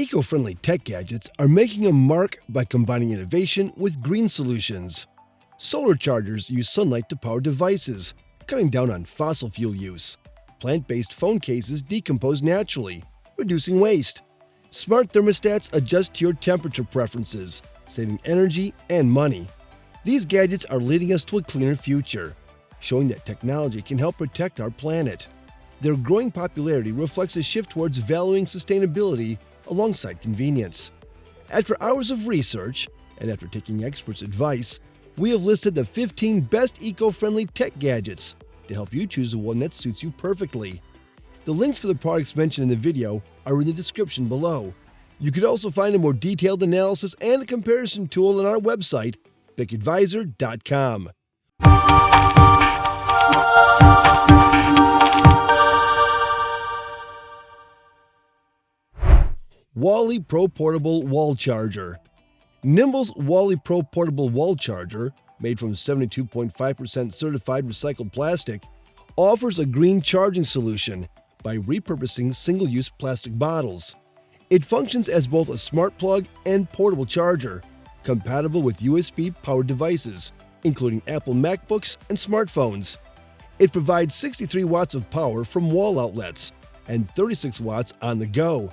Eco-friendly tech gadgets are making a mark by combining innovation with green solutions. Solar chargers use sunlight to power devices, cutting down on fossil fuel use. Plant-based phone cases decompose naturally, reducing waste. Smart thermostats adjust to your temperature preferences, saving energy and money. These gadgets are leading us to a cleaner future, showing that technology can help protect our planet. Their growing popularity reflects a shift towards valuing sustainability alongside convenience. After hours of research, and after taking experts' advice, we have listed the 15 best eco-friendly tech gadgets to help you choose the one that suits you perfectly. The links for the products mentioned in the video are in the description below. You could also find a more detailed analysis and a comparison tool on our website, PickAdvisor.com. WALLY Pro Portable Wall Charger. Nimble's WALLY Pro Portable Wall Charger, made from 72.5% certified recycled plastic, offers a green charging solution by repurposing single-use plastic bottles. It functions as both a smart plug and portable charger, compatible with USB-powered devices, including Apple MacBooks and smartphones. It provides 63 watts of power from wall outlets and 36 watts on the go.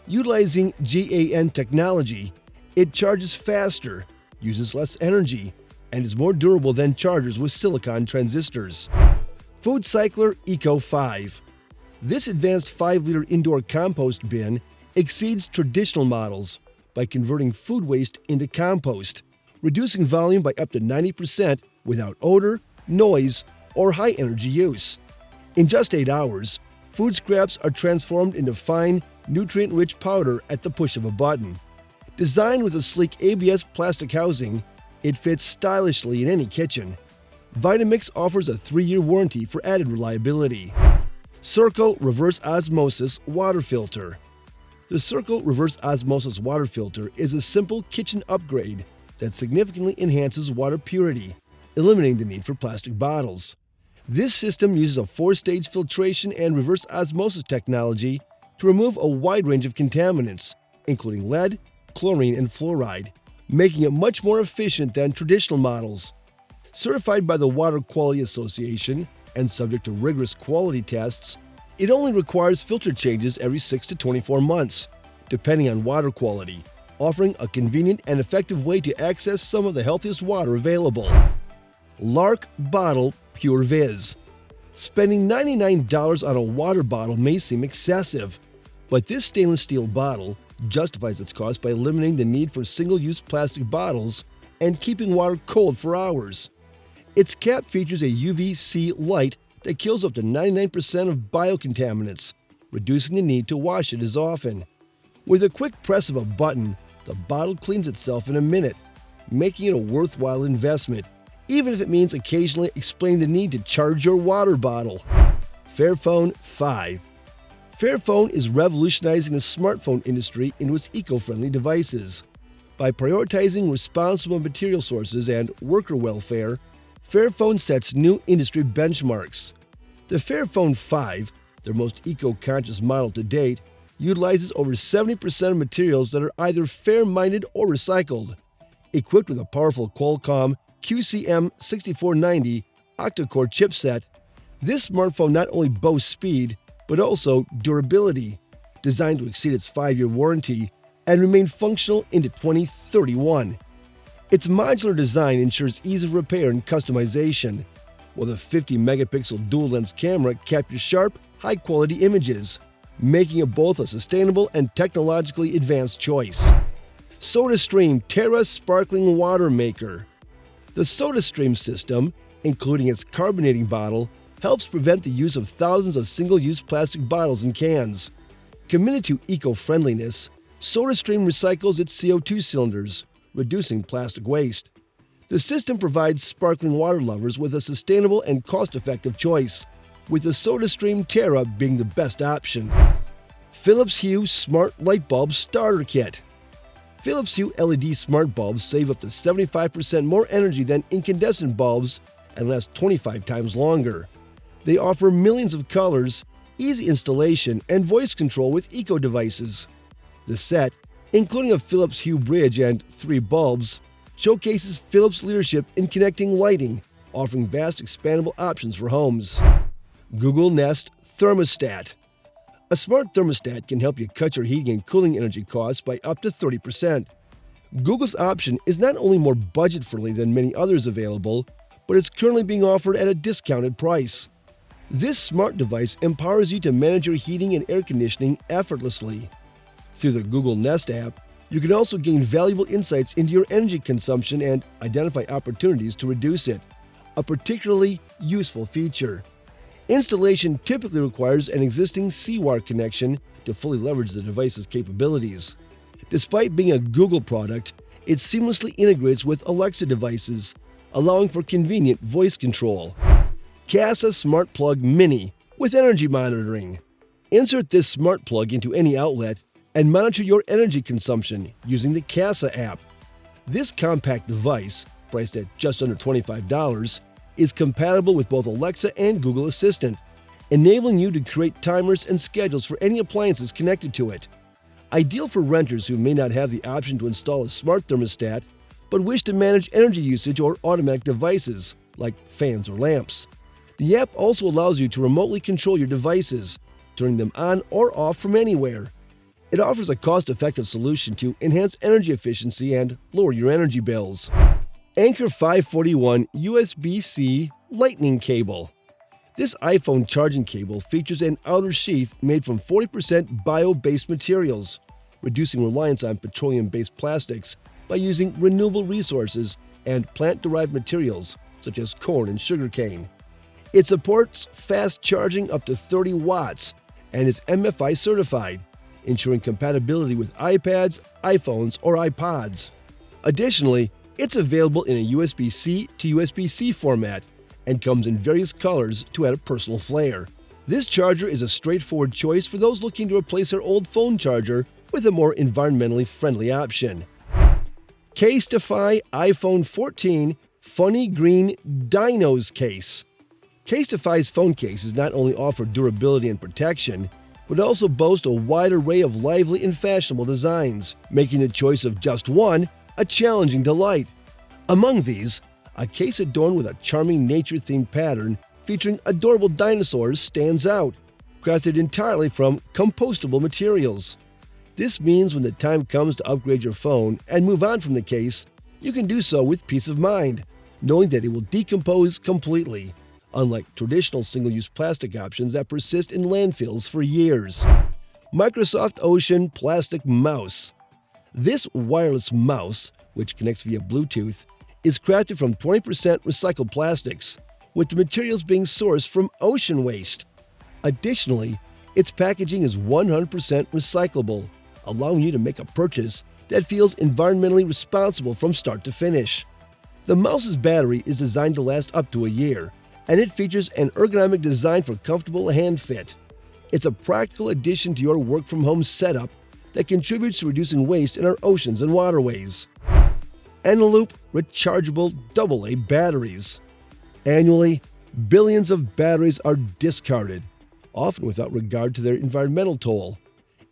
Utilizing GaN technology, it charges faster, uses less energy, and is more durable than chargers with silicon transistors. FoodCycler Eco 5. This advanced 5-liter indoor compost bin exceeds traditional models by converting food waste into compost, reducing volume by up to 90% without odor, noise, or high energy use. In just 8 hours, food scraps are transformed into fine, nutrient-rich powder at the push of a button. Designed with a sleek ABS plastic housing, it fits stylishly in any kitchen. Vitamix offers a 3-year warranty for added reliability. Circle Reverse Osmosis Water Filter. The Circle Reverse Osmosis Water Filter is a simple kitchen upgrade that significantly enhances water purity, eliminating the need for plastic bottles. This system uses a 4-stage filtration and reverse osmosis technology to remove a wide range of contaminants, including lead, chlorine, and fluoride, making it much more efficient than traditional models. Certified by the Water Quality Association and subject to rigorous quality tests, it only requires filter changes every 6 to 24 months, depending on water quality, offering a convenient and effective way to access some of the healthiest water available. LARQ Bottle PureVis. Spending $99 on a water bottle may seem excessive, but this stainless steel bottle justifies its cost by eliminating the need for single-use plastic bottles and keeping water cold for hours. Its cap features a UVC light that kills up to 99% of biocontaminants, reducing the need to wash it as often. With a quick press of a button, the bottle cleans itself in a minute, making it a worthwhile investment, even if it means occasionally explaining the need to charge your water bottle. Fairphone 5. Fairphone is revolutionizing the smartphone industry into its eco-friendly devices. By prioritizing responsible material sources and worker welfare, Fairphone sets new industry benchmarks. The Fairphone 5, their most eco-conscious model to date, utilizes over 70% of materials that are either fair-minded or recycled. Equipped with a powerful Qualcomm QCM6490 octa-core chipset, this smartphone not only boasts speed, but also durability, designed to exceed its 5-year warranty and remain functional into 2031. Its modular design ensures ease of repair and customization, while the 50-megapixel dual-lens camera captures sharp, high-quality images, making it both a sustainable and technologically advanced choice. SodaStream Terra Sparkling Water Maker. The SodaStream system, including its carbonating bottle, helps prevent the use of thousands of single-use plastic bottles and cans. Committed to eco-friendliness, SodaStream recycles its CO2 cylinders, reducing plastic waste. The system provides sparkling water lovers with a sustainable and cost-effective choice, with the SodaStream Terra being the best option. Philips Hue Smart Light Bulb Starter Kit. Philips Hue LED smart bulbs save up to 75% more energy than incandescent bulbs and last 25 times longer. They offer millions of colors, easy installation, and voice control with eco devices. The set, including a Philips Hue bridge and 3 bulbs, showcases Philips' leadership in connecting lighting, offering vast expandable options for homes. Google Nest Thermostat. A smart thermostat can help you cut your heating and cooling energy costs by up to 30%. Google's option is not only more budget-friendly than many others available, but it's currently being offered at a discounted price. This smart device empowers you to manage your heating and air conditioning effortlessly. Through the Google Nest app, you can also gain valuable insights into your energy consumption and identify opportunities to reduce it, a particularly useful feature. Installation typically requires an existing CWAR connection to fully leverage the device's capabilities. Despite being a Google product, it seamlessly integrates with Alexa devices, allowing for convenient voice control. Kasa Smart Plug Mini with energy monitoring. Insert this smart plug into any outlet and monitor your energy consumption using the Kasa app. This compact device, priced at just under $25, is compatible with both Alexa and Google Assistant, enabling you to create timers and schedules for any appliances connected to it. Ideal for renters who may not have the option to install a smart thermostat, but wish to manage energy usage or automatic devices, like fans or lamps. The app also allows you to remotely control your devices, turning them on or off from anywhere. It offers a cost-effective solution to enhance energy efficiency and lower your energy bills. Anker 541 USBC Lightning Cable. This iPhone charging cable features an outer sheath made from 40% bio-based materials, reducing reliance on petroleum-based plastics by using renewable resources and plant-derived materials such as corn and sugarcane. It supports fast charging up to 30 watts and is MFI certified, ensuring compatibility with iPads, iPhones, or iPods. Additionally, it's available in a USB-C to USB-C format and comes in various colors to add a personal flair. This charger is a straightforward choice for those looking to replace their old phone charger with a more environmentally friendly option. Casetify iPhone 14 Funny Green Dinos Case. Casetify's phone cases not only offer durability and protection, but also boast a wide array of lively and fashionable designs, making the choice of just one a challenging delight. Among these, a case adorned with a charming nature-themed pattern featuring adorable dinosaurs stands out, crafted entirely from compostable materials. This means when the time comes to upgrade your phone and move on from the case, you can do so with peace of mind, knowing that it will decompose completely, unlike traditional single-use plastic options that persist in landfills for years. Microsoft Ocean Plastic Mouse. This wireless mouse, which connects via Bluetooth, is crafted from 20% recycled plastics, with the materials being sourced from ocean waste. Additionally, its packaging is 100% recyclable, allowing you to make a purchase that feels environmentally responsible from start to finish. The mouse's battery is designed to last up to a year, and it features an ergonomic design for comfortable hand fit. It's a practical addition to your work-from-home setup that contributes to reducing waste in our oceans and waterways. Eneloop Rechargeable AA Batteries. Annually, billions of batteries are discarded, often without regard to their environmental toll,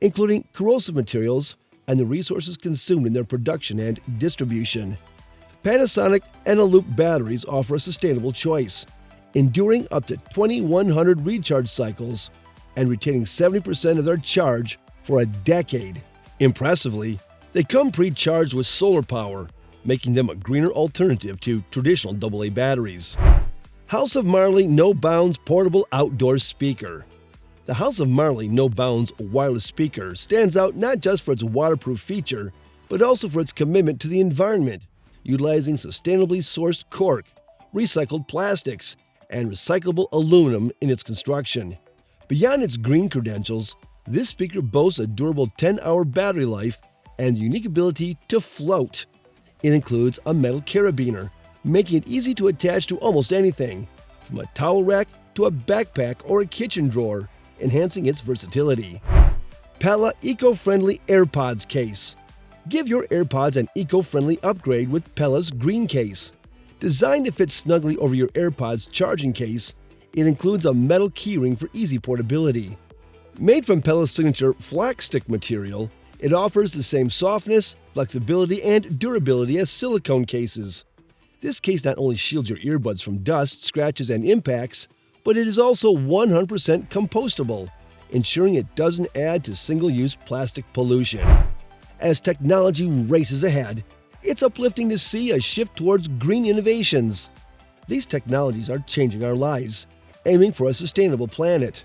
including corrosive materials and the resources consumed in their production and distribution. Panasonic Eneloop batteries offer a sustainable choice, enduring up to 2,100 recharge cycles and retaining 70% of their charge for a decade. Impressively, they come pre-charged with solar power, making them a greener alternative to traditional AA batteries. House of Marley No Bounds Portable Outdoor Speaker. The House of Marley No Bounds wireless speaker stands out not just for its waterproof feature, but also for its commitment to the environment, utilizing sustainably sourced cork, recycled plastics, and recyclable aluminum in its construction. Beyond its green credentials, this speaker boasts a durable 10-hour battery life and the unique ability to float. It includes a metal carabiner, making it easy to attach to almost anything, from a towel rack to a backpack or a kitchen drawer, enhancing its versatility. Pela Eco-Friendly AirPods Case. Give your AirPods an eco-friendly upgrade with Pela's Green Case. Designed to fit snugly over your AirPods charging case, it includes a metal keyring for easy portability. Made from Pela's signature flax stick material, It offers the same softness, flexibility, and durability as silicone cases. This case not only shields your earbuds from dust, scratches, and impacts, but it is also 100% compostable, ensuring it doesn't add to single-use plastic pollution. As technology races ahead, it's uplifting to see a shift towards green innovations. These technologies are changing our lives, aiming for a sustainable planet.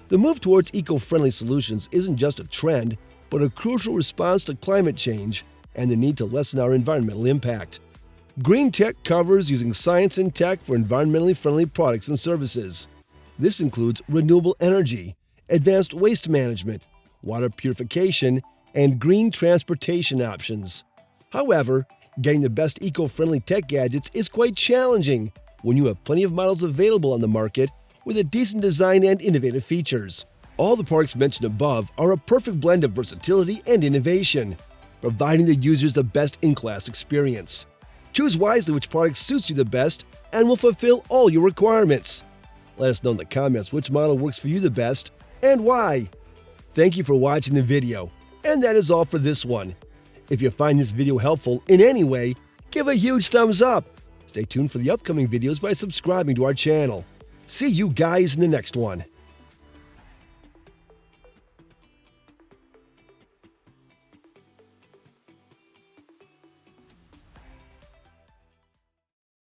The move towards eco-friendly solutions isn't just a trend, but a crucial response to climate change and the need to lessen our environmental impact. Green tech covers using science and tech for environmentally friendly products and services. This includes renewable energy, advanced waste management, water purification, and green transportation options. However, getting the best eco-friendly tech gadgets is quite challenging when you have plenty of models available on the market with a decent design and innovative features. All the products mentioned above are a perfect blend of versatility and innovation, providing the users the best in-class experience. Choose wisely which product suits you the best and will fulfill all your requirements. Let us know in the comments which model works for you the best and why. Thank you for watching the video, and that is all for this one. If you find this video helpful in any way, give a huge thumbs up. Stay tuned for the upcoming videos by subscribing to our channel. See you guys in the next one.